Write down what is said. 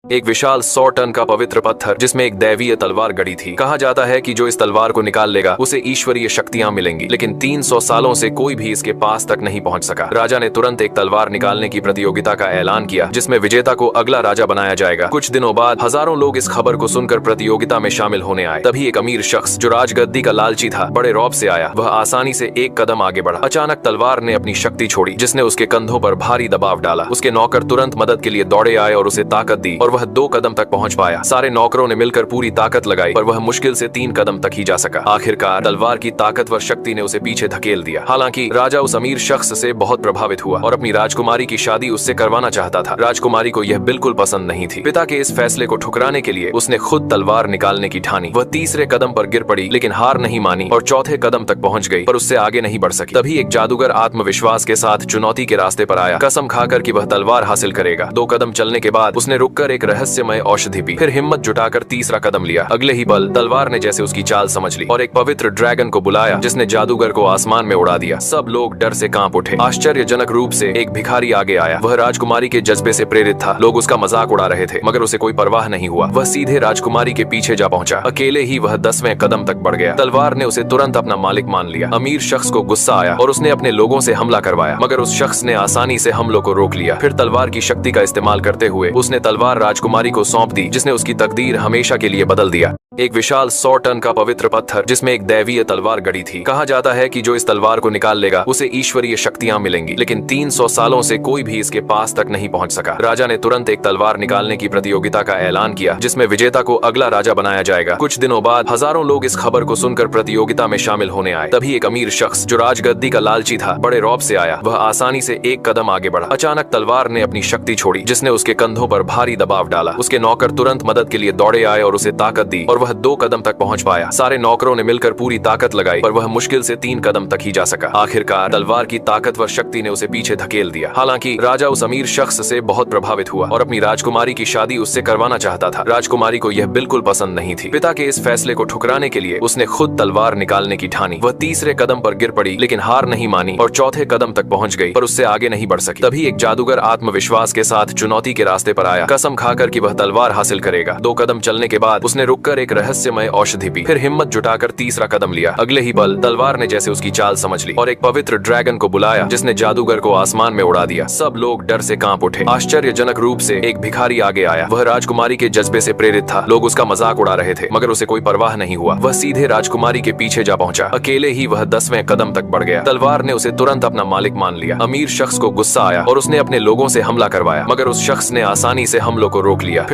एक विशाल 100 टन का पवित्र पत्थर जिसमें एक दैवीय तलवार गड़ी थी। कहा जाता है कि जो इस तलवार को निकाल लेगा उसे ईश्वरीय शक्तियां मिलेंगी, लेकिन 300 सालों से कोई भी इसके पास तक नहीं पहुंच सका। राजा ने तुरंत एक तलवार निकालने की प्रतियोगिता का ऐलान किया, जिसमें विजेता को अगला राजा बनाया जाएगा। कुछ दिनों बाद हजारों लोग इस खबर को सुनकर प्रतियोगिता में शामिल होने आए। तभी एक अमीर शख्स जो राजगद्दी का लालची था, बड़े रौब से आया। वह आसानी से एक कदम आगे बढ़ा। अचानक तलवार ने अपनी शक्ति छोड़ी, जिसने उसके कंधों पर भारी दबाव डाला। उसके नौकर तुरंत मदद के लिए दौड़े आए और उसे ताकत दी, और वह 2 कदम तक पहुंच पाया। सारे नौकरों ने मिलकर पूरी ताकत लगाई, पर वह मुश्किल से 3 कदम तक ही जा सका। आखिरकार तलवार की ताकतवर शक्ति ने उसे पीछे धकेल दिया। हालांकि राजा उस अमीर शख्स से बहुत प्रभावित हुआ और अपनी राजकुमारी की शादी उससे करवाना चाहता था। राजकुमारी को यह बिल्कुल पसंद नहीं थी। पिता के इस फैसले को ठुकराने के लिए उसने खुद तलवार निकालने की ठानी। वह तीसरे कदम पर गिर पड़ी, लेकिन हार नहीं मानी और चौथे कदम तक पहुंच गई, पर उससे आगे नहीं बढ़ सकी। तभी एक जादूगर आत्मविश्वास के साथ चुनौती के रास्ते पर आया, कसम खाकर कि वह तलवार हासिल करेगा। 2 कदम चलने के बाद उसने रुककर एक रहस्यमय औषधि पी, फिर हिम्मत जुटाकर तीसरा कदम लिया। अगले ही पल तलवार ने जैसे उसकी चाल समझ ली और एक पवित्र ड्रैगन को बुलाया, जिसने जादूगर को आसमान में उड़ा दिया। सब लोग डर से कांप उठे। आश्चर्यजनक रूप से एक भिखारी आगे आया। वह राजकुमारी के जज्बे से प्रेरित था। लोग उसका मजाक उड़ा रहे थे, मगर उसे कोई परवाह नहीं हुआ। वह सीधे राजकुमारी के पीछे जा पहुंचा। अकेले ही वह 10वें कदम तक बढ़ गया। तलवार ने उसे तुरंत अपना मालिक मान लिया। अमीर शख्स को गुस्सा आया और उसने अपने लोगों से हमला करवाया, मगर उस शख्स ने आसानी से हमलों को रोक लिया। फिर तलवार की शक्ति का इस्तेमाल करते हुए उसने तलवार राजकुमारी को सौंप दी, जिसने उसकी तकदीर हमेशा के लिए बदल दिया। एक विशाल 100 टन का पवित्र पत्थर जिसमें एक दैवीय तलवार गड़ी थी। कहा जाता है कि जो इस तलवार को निकाल लेगा उसे ईश्वरीय शक्तियां मिलेंगी, लेकिन 300 सालों से कोई भी इसके पास तक नहीं पहुंच सका। राजा ने तुरंत एक तलवार निकालने की प्रतियोगिता का ऐलान किया, जिसमें विजेता को अगला राजा बनाया जाएगा। कुछ दिनों बाद हजारों लोग इस खबर को सुनकर प्रतियोगिता में शामिल होने आए। तभी एक अमीर शख्स जो राजगद्दी का लालची था, बड़े रौब से आया। वह आसानी से एक कदम आगे बढ़ा। अचानक तलवार ने अपनी शक्ति छोड़ी, जिसने उसके कंधों पर भारी दबाव डाला। उसके नौकर तुरंत मदद के लिए दौड़े आए और उसे ताकत दी, और वह 2 कदम तक पहुंच पाया। सारे नौकरों ने मिलकर पूरी ताकत लगाई, पर वह मुश्किल से 3 कदम तक ही जा सका। आखिरकार तलवार की ताकतवर शक्ति ने उसे पीछे धकेल दिया। हालांकि राजा उस अमीर शख्स से बहुत प्रभावित हुआ और अपनी राजकुमारी की शादी उससे करवाना चाहता था। राजकुमारी को यह बिल्कुल पसंद नहीं थी। पिता के इस फैसले को ठुकराने के लिए उसने खुद तलवार निकालने की ठानी। वह तीसरे कदम पर गिर पड़ी, लेकिन हार नहीं मानी और चौथे कदम तक पहुंच गई, पर उससे आगे नहीं बढ़ सकी। तभी एक जादूगर आत्मविश्वास के साथ चुनौती के रास्ते पर आया, कसम खाकर कि वह तलवार हासिल करेगा। 2 कदम चलने के बाद उसने रुककर एक रहस्यमय औषधि पी, फिर हिम्मत जुटाकर तीसरा कदम लिया। अगले ही पल तलवार ने जैसे उसकी चाल समझ ली और एक पवित्र ड्रैगन को बुलाया, जिसने जादूगर को आसमान में उड़ा दिया। सब लोग डर से कांप उठे। आश्चर्यजनक रूप से एक भिखारी आगे आया। वह राजकुमारी के जज्बे से प्रेरित था। लोग उसका मजाक उड़ा रहे थे, मगर उसे कोई परवाह नहीं हुआ। वह सीधे राजकुमारी के पीछे जा पहुंचा। अकेले ही वह 10वें कदम तक बढ़ गया। तलवार ने उसे तुरंत अपना मालिक मान लिया। अमीर शख्स को गुस्सा आया और उसने अपने लोगों से हमला करवाया, मगर उस शख्स ने आसानी से हमलों को रोक लिया।